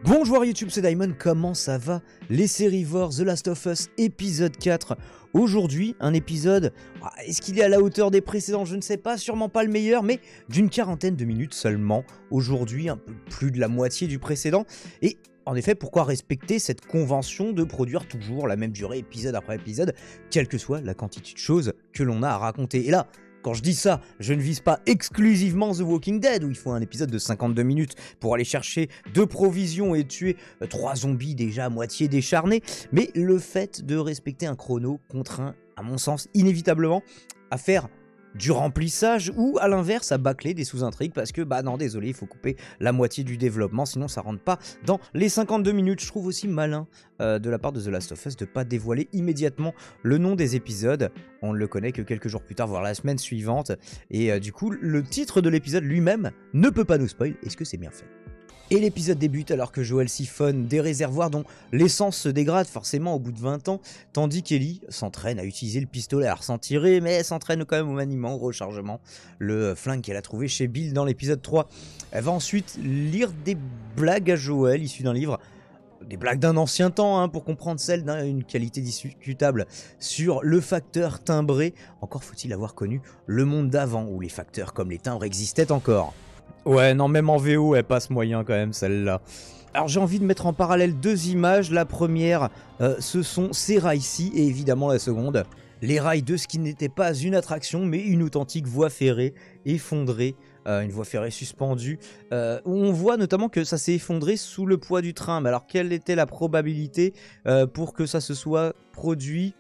Bonjour YouTube, c'est Diamond, comment ça va? Les Sérivores, The Last of Us, épisode 4. Aujourd'hui, un épisode, est-ce qu'il est à la hauteur des précédents? Je ne sais pas, sûrement pas le meilleur, mais d'une quarantaine de minutes seulement. Aujourd'hui, un peu plus de la moitié du précédent. Et en effet, pourquoi respecter cette convention de produire toujours la même durée, épisode après épisode, quelle que soit la quantité de choses que l'on a à raconter? Et là, quand je dis ça, je ne vise pas exclusivement The Walking Dead, où il faut un épisode de 52 minutes pour aller chercher 2 provisions et tuer 3 zombies déjà à moitié décharnés, mais le fait de respecter un chrono contraint, à mon sens, inévitablement, à faire du remplissage ou à l'inverse à bâcler des sous-intrigues parce que bah non désolé il faut couper la moitié du développement sinon ça rentre pas dans les 52 minutes. Je trouve aussi malin de la part de The Last of Us de pas dévoiler immédiatement le nom des épisodes, on ne le connaît que quelques jours plus tard voire la semaine suivante et du coup le titre de l'épisode lui-même ne peut pas nous spoil. Est-ce que c'est bien fait? Et l'épisode débute alors que Joel siphonne des réservoirs dont l'essence se dégrade forcément au bout de 20 ans, tandis qu'Ellie s'entraîne à utiliser le pistolet, alors sans tirer, mais elle s'entraîne quand même au maniement, au rechargement, le flingue qu'elle a trouvé chez Bill dans l'épisode 3. Elle va ensuite lire des blagues à Joel issues d'un livre, des blagues d'un ancien temps pour comprendre celle d'une qualité discutable sur le facteur timbré. Encore faut-il avoir connu le monde d'avant où les facteurs comme les timbres existaient encore. Ouais, non, même en VO, elle passe moyen quand même, celle-là. Alors, j'ai envie de mettre en parallèle 2 images. La première, ce sont ces rails-ci, et évidemment la seconde, les rails de ce qui n'était pas une attraction, mais une authentique voie ferrée effondrée, une voie ferrée suspendue, où on voit notamment que ça s'est effondré sous le poids du train. Mais alors, quelle était la probabilité pour que ça se soit produit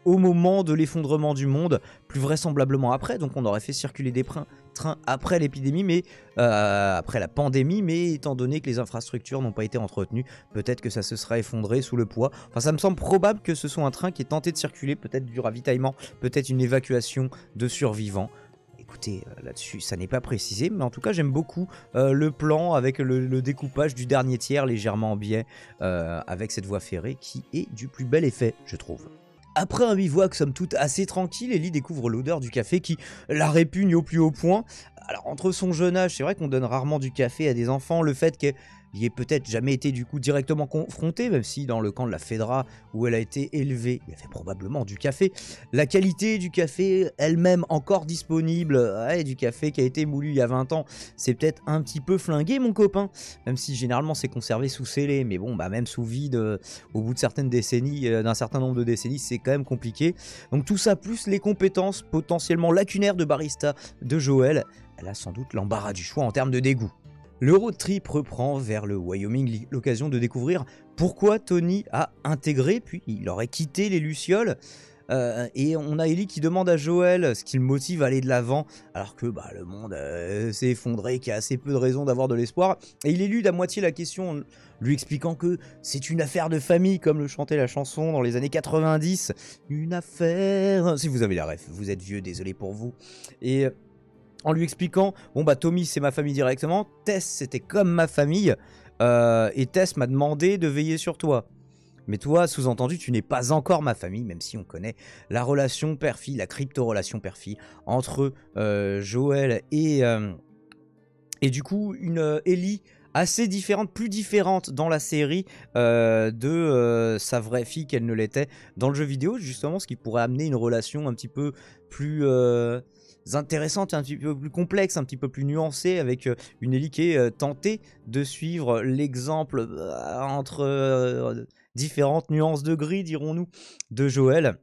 au moment de l'effondrement du monde, plus vraisemblablement après, donc on aurait fait circuler des trains après l'épidémie, mais après la pandémie, mais étant donné que les infrastructures n'ont pas été entretenues, peut-être que ça se sera effondré sous le poids. Enfin, ça me semble probable que ce soit un train qui est tenté de circuler, peut-être du ravitaillement, peut-être une évacuation de survivants. Écoutez, là-dessus, ça n'est pas précisé, mais en tout cas, j'aime beaucoup le plan avec le découpage du dernier tiers légèrement en biais, avec cette voie ferrée qui est du plus bel effet, je trouve. Après un bivouac somme toute assez tranquille, Ellie découvre l'odeur du café qui la répugne au plus haut point. Alors entre son jeune âge, c'est vrai qu'on donne rarement du café à des enfants, le fait qu'elle y ait peut-être jamais été du coup directement confrontée, même si dans le camp de la Fedra où elle a été élevée, il y avait probablement du café. La qualité du café elle-même encore disponible, du café qui a été moulu il y a 20 ans, c'est peut-être un petit peu flingué mon copain, même si généralement c'est conservé sous scellé, mais bon bah même sous vide, au bout de certaines décennies, d'un certain nombre de décennies, c'est quand même compliqué. Donc tout ça plus les compétences potentiellement lacunaires de barista de Joel, elle a sans doute l'embarras du choix en termes de dégoût. Le road trip reprend vers le Wyoming, l'occasion de découvrir pourquoi Tony a intégré, puis il aurait quitté les Lucioles. Et on a Ellie qui demande à Joel ce qui le motive à aller de l'avant, alors que le monde s'est effondré, qu'il y a assez peu de raisons d'avoir de l'espoir. Et il élude à moitié la question, lui expliquant que c'est une affaire de famille, comme le chantait la chanson dans les années 90. Une affaire... Si vous avez la ref, vous êtes vieux, désolé pour vous. Et... en lui expliquant, bon bah Tommy c'est ma famille directement, Tess c'était comme ma famille, et Tess m'a demandé de veiller sur toi. Mais toi, sous-entendu, tu n'es pas encore ma famille, même si on connaît la relation père-fille, la crypto-relation père-fille entre Joel et du coup une Ellie assez différente, plus différente dans la série de sa vraie fille qu'elle ne l'était dans le jeu vidéo, justement, ce qui pourrait amener une relation un petit peu plus... intéressante, un petit peu plus complexe, un petit peu plus nuancée, avec une Ellie qui est tentée de suivre l'exemple entre différentes nuances de gris, dirons-nous, de Joel.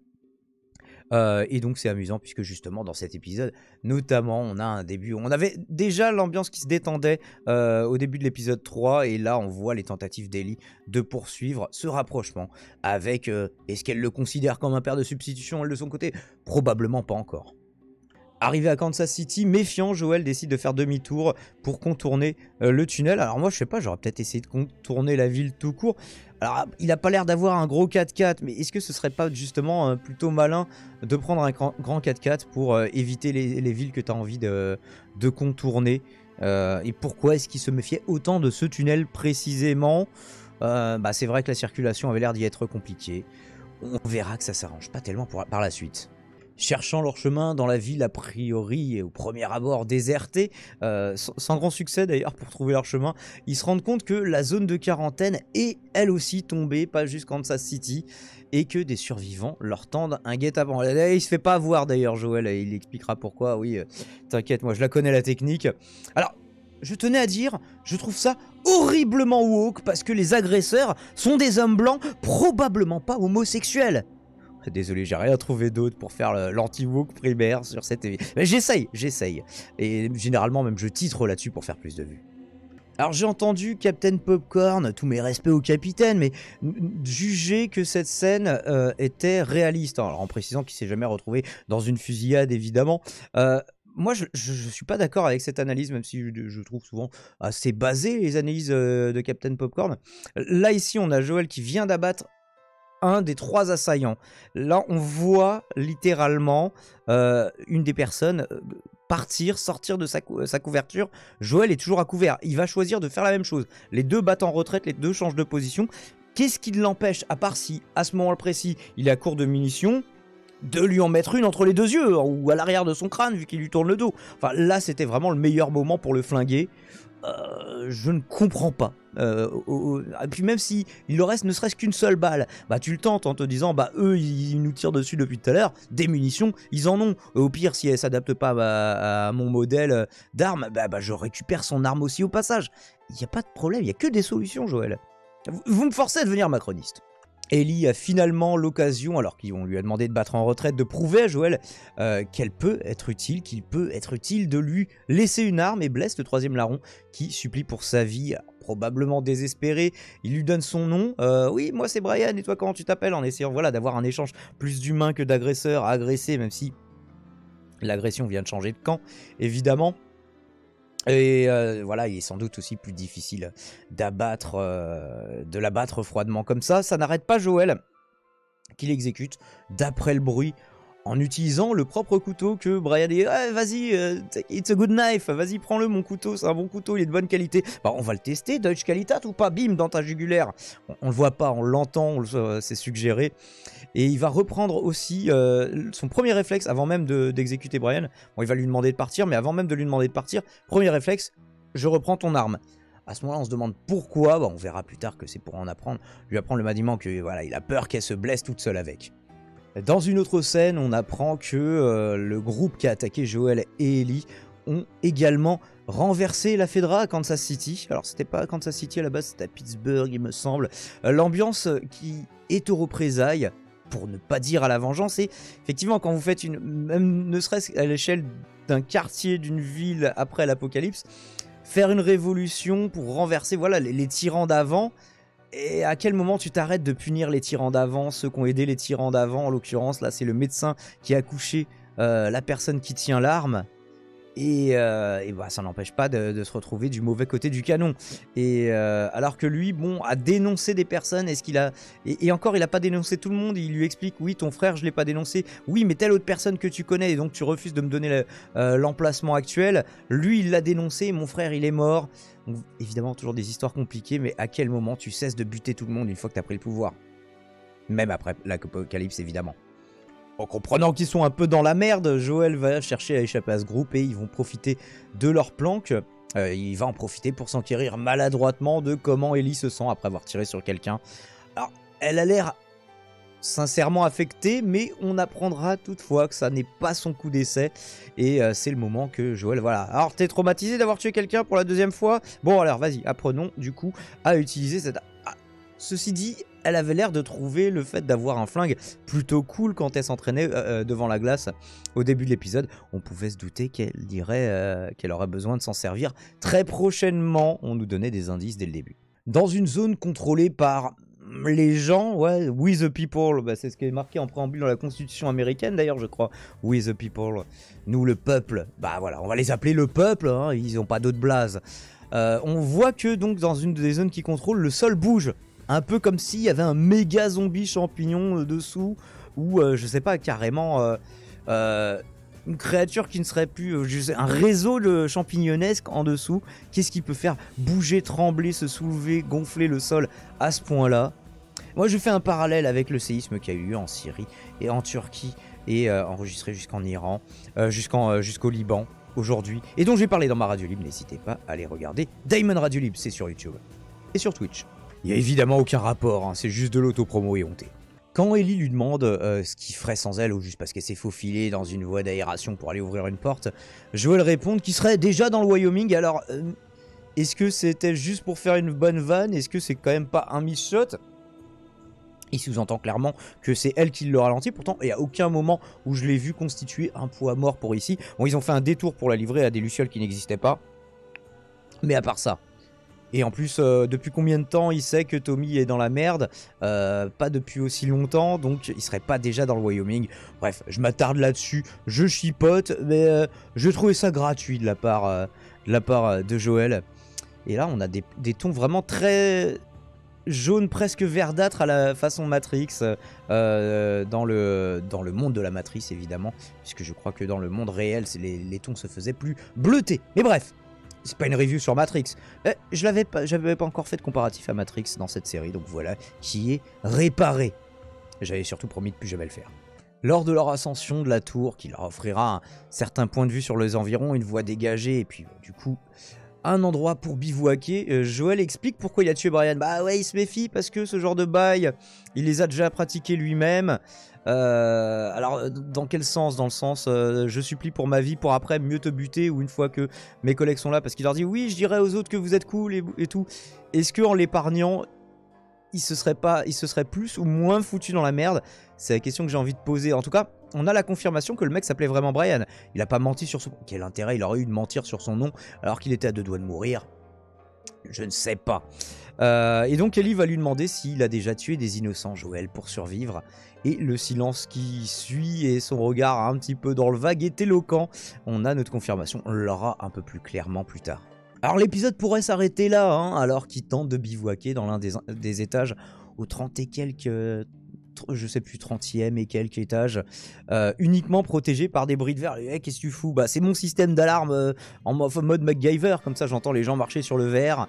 Et donc c'est amusant puisque justement dans cet épisode, notamment on a un début, on avait déjà l'ambiance qui se détendait au début de l'épisode 3 et là on voit les tentatives d'Ellie de poursuivre ce rapprochement avec, est-ce qu'elle le considère comme un père de substitution elle de son côté? Probablement pas encore. Arrivé à Kansas City, méfiant, Joel décide de faire demi-tour pour contourner le tunnel. Alors moi, je sais pas, j'aurais peut-être essayé de contourner la ville tout court. Alors, il a pas l'air d'avoir un gros 4x4, mais est-ce que ce serait pas justement plutôt malin de prendre un grand 4x4 pour éviter les villes que tu as envie de contourner et pourquoi est-ce qu'il se méfiait autant de ce tunnel précisément? C'est vrai que la circulation avait l'air d'y être compliquée. On verra que ça s'arrange pas tellement par la suite. Cherchant leur chemin dans la ville a priori et au premier abord désertée, sans grand succès d'ailleurs pour trouver leur chemin, ils se rendent compte que la zone de quarantaine est elle aussi tombée, pas juste Kansas City, et que des survivants leur tendent un guet-apens. Il se fait pas avoir d'ailleurs Joel, il expliquera pourquoi, oui, t'inquiète, moi je la connais la technique. Alors, je tenais à dire, je trouve ça horriblement woke parce que les agresseurs sont des hommes blancs probablement pas homosexuels. Désolé, j'ai rien trouvé d'autre pour faire l'anti-woke primaire sur cette émission. Mais j'essaye. Et généralement, même je titre là-dessus pour faire plus de vues. Alors j'ai entendu Captain Popcorn, tous mes respects au capitaine, mais juger que cette scène était réaliste. Alors en précisant qu'il s'est jamais retrouvé dans une fusillade, évidemment. Moi, je suis pas d'accord avec cette analyse, même si je trouve souvent assez basées les analyses de Captain Popcorn. Là, ici, on a Joel qui vient d'abattre un des 3 assaillants. Là, on voit littéralement une des personnes sortir de sa couverture. Joel est toujours à couvert. Il va choisir de faire la même chose. Les 2 battent en retraite, les 2 changent de position. Qu'est-ce qui l'empêche, à part si, à ce moment précis, il est à court de munitions, de lui en mettre une entre les 2 yeux, ou à l'arrière de son crâne, vu qu'il lui tourne le dos. Enfin, là, c'était vraiment le meilleur moment pour le flinguer. Je ne comprends pas. Et puis même si il leur reste ne serait-ce qu'une seule balle, bah tu le tentes en te disant bah eux ils nous tirent dessus depuis tout à l'heure, des munitions ils en ont. Au pire si elles s'adaptent pas à mon modèle d'arme, bah je récupère son arme aussi au passage. Il n'y a pas de problème, il n'y a que des solutions Joël. Vous me forcez à devenir macroniste. Ellie a finalement l'occasion, alors qu'on lui a demandé de battre en retraite, de prouver à Joel qu'elle peut être utile, qu'il peut être utile de lui laisser une arme, et blesse le 3e larron qui supplie pour sa vie, probablement désespéré. Il lui donne son nom. Oui, moi c'est Brian, et toi comment tu t'appelles? En essayant voilà, d'avoir un échange plus d'humain que d'agresseur à agresser, même si l'agression vient de changer de camp, évidemment. Et voilà, il est sans doute aussi plus difficile de l'abattre froidement comme ça. Ça n'arrête pas Joel, qui l'exécute, d'après le bruit, en utilisant le propre couteau que Brian dit vas-y, it's a good knife, vas-y prends-le mon couteau, c'est un bon couteau, il est de bonne qualité. Bah, on va le tester, Deutsche Qualität ou pas, bim, dans ta jugulaire. On le voit pas, on l'entend, c'est suggéré. Et il va reprendre aussi son premier réflexe avant même d'exécuter Brian. Bon, il va lui demander de partir, mais avant même de lui demander de partir, premier réflexe, je reprends ton arme. À ce moment-là, on se demande pourquoi. Bah, on verra plus tard que c'est pour en apprendre. Lui apprendre le maniement que voilà, il a peur qu'elle se blesse toute seule avec. Dans une autre scène, on apprend que le groupe qui a attaqué Joel et Ellie ont également renversé la Fedra à Kansas City. Alors c'était pas à Kansas City à la base, c'était à Pittsburgh il me semble. L'ambiance qui est aux représailles, pour ne pas dire à la vengeance, et effectivement quand vous faites même ne serait-ce qu'à l'échelle d'un quartier, d'une ville après l'apocalypse, faire une révolution pour renverser voilà, les tyrans d'avant. Et à quel moment tu t'arrêtes de punir les tyrans d'avant, ceux qui ont aidé les tyrans d'avant, en l'occurrence là c'est le médecin qui a couché la personne qui tient l'arme. Et bah, ça n'empêche pas de se retrouver du mauvais côté du canon. Et alors que lui, bon, a dénoncé des personnes, est-ce qu'il a... Et encore, il a pas dénoncé tout le monde, il lui explique, oui, ton frère, je l'ai pas dénoncé, oui, mais telle autre personne que tu connais, et donc tu refuses de me donner l'emplacement actuel, lui, il l'a dénoncé, mon frère, il est mort. Donc, évidemment, toujours des histoires compliquées, mais à quel moment tu cesses de buter tout le monde une fois que tu as pris le pouvoir? Même après l'apocalypse, évidemment. En comprenant qu'ils sont un peu dans la merde, Joel va chercher à échapper à ce groupe et ils vont profiter de leur planque. Il va en profiter pour s'enquérir maladroitement de comment Ellie se sent après avoir tiré sur quelqu'un. Alors, elle a l'air sincèrement affectée, mais on apprendra toutefois que ça n'est pas son coup d'essai. Et c'est le moment que Joel, voilà. Alors, t'es traumatisé d'avoir tué quelqu'un pour la 2e fois? Bon, alors, vas-y, apprenons du coup à utiliser cette... Ceci dit, elle avait l'air de trouver le fait d'avoir un flingue plutôt cool quand elle s'entraînait devant la glace au début de l'épisode. On pouvait se douter qu'elle dirait qu'elle aurait besoin de s'en servir très prochainement. On nous donnait des indices dès le début. Dans une zone contrôlée par les gens, ouais, we the people, bah, c'est ce qui est marqué en préambule dans la constitution américaine d'ailleurs, je crois. We the people, nous le peuple. Bah voilà, on va les appeler le peuple, hein, ils n'ont pas d'autre blase. On voit que donc dans une des zones qui contrôlent, le sol bouge. Un peu comme s'il y avait un méga zombie champignon dessous, ou je sais pas, carrément une créature qui ne serait plus, je sais, un réseau de champignonesque en dessous. Qu'est-ce qui peut faire bouger, trembler, se soulever, gonfler le sol à ce point-là? Moi je fais un parallèle avec le séisme qui a eu lieu en Syrie et en Turquie et enregistré jusqu'en Iran, jusqu'au Liban aujourd'hui, et dont j'ai parlé dans ma radio libre. N'hésitez pas à aller regarder Daimon Radio Libre, c'est sur YouTube et sur Twitch. Il n'y a évidemment aucun rapport, hein, c'est juste de l'autopromo et honté. Quand Ellie lui demande ce qu'il ferait sans elle, ou juste parce qu'elle s'est faufilée dans une voie d'aération pour aller ouvrir une porte, Joel répond qu'il serait déjà dans le Wyoming. Alors, est-ce que c'était juste pour faire une bonne vanne? Est-ce que c'est quand même pas un miss shot? Il sous-entend clairement que c'est elle qui le ralentit. Pourtant, il n'y a aucun moment où je l'ai vu constituer un poids mort pour ici. Bon, ils ont fait un détour pour la livrer à des lucioles qui n'existaient pas. Mais à part ça... Et en plus, depuis combien de temps il sait que Tommy est dans la merde? Pas depuis aussi longtemps, donc il serait pas déjà dans le Wyoming. Bref, je m'attarde là-dessus, je chipote, mais je trouvais ça gratuit de la part de Joel. Et là, on a des tons vraiment très jaunes, presque verdâtres à la façon Matrix, dans le monde de la matrice évidemment, puisque je crois que dans le monde réel, les tons se faisaient plus bleutés. Mais bref. C'est pas une review sur Matrix. J'avais pas encore fait de comparatif à Matrix dans cette série, donc voilà, qui est réparé. J'avais surtout promis de plus jamais le faire. Lors de leur ascension de la tour, qui leur offrira un certain point de vue sur les environs, une voie dégagée, et puis du coup, un endroit pour bivouaquer, Joel explique pourquoi il a tué Brian. Bah ouais, il se méfie, parce que ce genre de bail, il les a déjà pratiqués lui-même. Alors dans quel sens? Dans le sens je supplie pour ma vie pour après mieux te buter, ou une fois que mes collègues sont là, parce qu'il leur dit oui je dirais aux autres que vous êtes cool et tout. Est-ce que en l'épargnant il se serait plus ou moins foutu dans la merde? C'est la question que j'ai envie de poser. En tout cas on a la confirmation que le mec s'appelait vraiment Brian. Il a pas menti sur son... Quel intérêt il aurait eu de mentir sur son nom alors qu'il était à 2 doigts de mourir? Je ne sais pas. Et donc Ellie va lui demander s'il a déjà tué des innocents, Joel, pour survivre. Et le silence qui suit et son regard un petit peu dans le vague est éloquent. On a notre confirmation, on l'aura un peu plus clairement plus tard. Alors l'épisode pourrait s'arrêter là, hein, alors qu'il tente de bivouaquer dans l'un des étages au 30 et quelques... je sais plus, 30e et quelques étages, uniquement protégé par des bris de verre. Hey, qu'est-ce que tu fous? Bah c'est mon système d'alarme en mode MacGyver, comme ça j'entends les gens marcher sur le verre.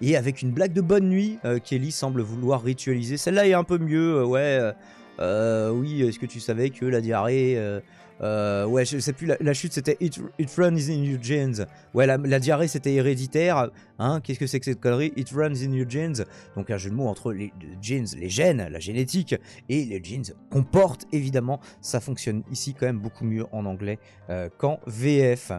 Et avec une blague de bonne nuit, Kelly semble vouloir ritualiser. Celle-là est un peu mieux, oui, est-ce que tu savais que la diarrhée... ouais, je sais plus, la chute c'était It runs in your genes. Ouais, la diarrhée c'était héréditaire. Hein, qu'est-ce que c'est que cette connerie? It runs in your genes. Donc un jeu de mots entre les genes, les gènes, la génétique, et les genes qu'on porte, évidemment. Ça fonctionne ici quand même beaucoup mieux en anglais qu'en VF.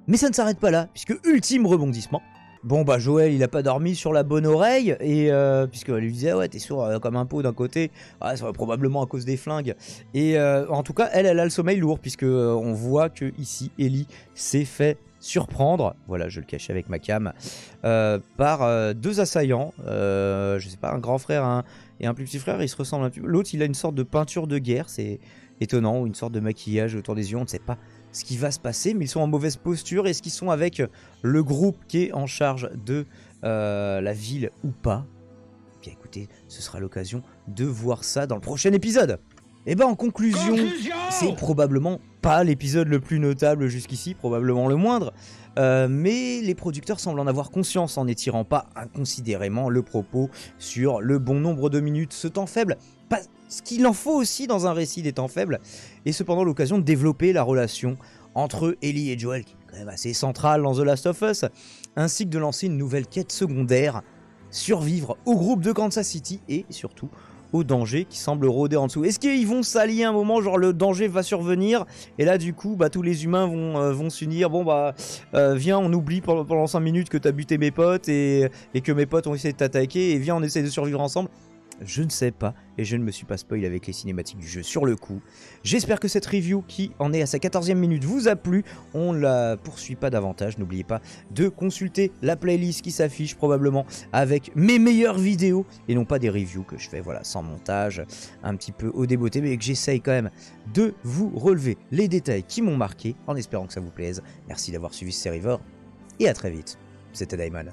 Mais ça ne s'arrête pas là, puisque ultime rebondissement. Bon bah Joel il a pas dormi sur la bonne oreille, et puisqu'elle lui disait ouais t'es sourd comme un pot d'un côté, ah, ça va probablement à cause des flingues, et en tout cas elle a le sommeil lourd, puisque on voit que ici Ellie s'est fait surprendre, voilà je le cachais avec ma cam, par 2 assaillants, je sais pas, un grand frère et un plus petit frère, ils se ressemblent un peu, l'autre il a une sorte de peinture de guerre, c'est étonnant, ou une sorte de maquillage autour des yeux, on ne sait pas ce qui va se passer, mais ils sont en mauvaise posture. Est-ce qu'ils sont avec le groupe qui est en charge de la ville ou pas? Bien écoutez, ce sera l'occasion de voir ça dans le prochain épisode. Et ben en conclusion, c'est probablement pas l'épisode le plus notable jusqu'ici, probablement le moindre, mais les producteurs semblent en avoir conscience en n'étirant pas inconsidérément le propos sur le bon nombre de minutes. Ce temps faible, pas ce qu'il en faut aussi dans un récit des temps faibles, et cependant l'occasion de développer la relation entre Ellie et Joel, qui est quand même assez centrale dans The Last of Us, ainsi que de lancer une nouvelle quête secondaire, survivre au groupe de Kansas City et surtout au danger qui semble rôder en dessous. Est-ce qu'ils vont s'allier un moment, genre le danger va survenir et là du coup bah tous les humains vont s'unir, bon bah viens on oublie pendant 5 minutes que t'as buté mes potes et que mes potes ont essayé de t'attaquer et viens on essaie de survivre ensemble? Je ne sais pas, et je ne me suis pas spoil avec les cinématiques du jeu sur le coup. J'espère que cette review, qui en est à sa 14e minute, vous a plu. On la poursuit pas davantage, n'oubliez pas de consulter la playlist qui s'affiche probablement avec mes meilleures vidéos, et non pas des reviews que je fais voilà sans montage, un petit peu au débeauté, mais que j'essaye quand même de vous relever les détails qui m'ont marqué, en espérant que ça vous plaise. Merci d'avoir suivi ce Serivor, et à très vite. C'était Daimon.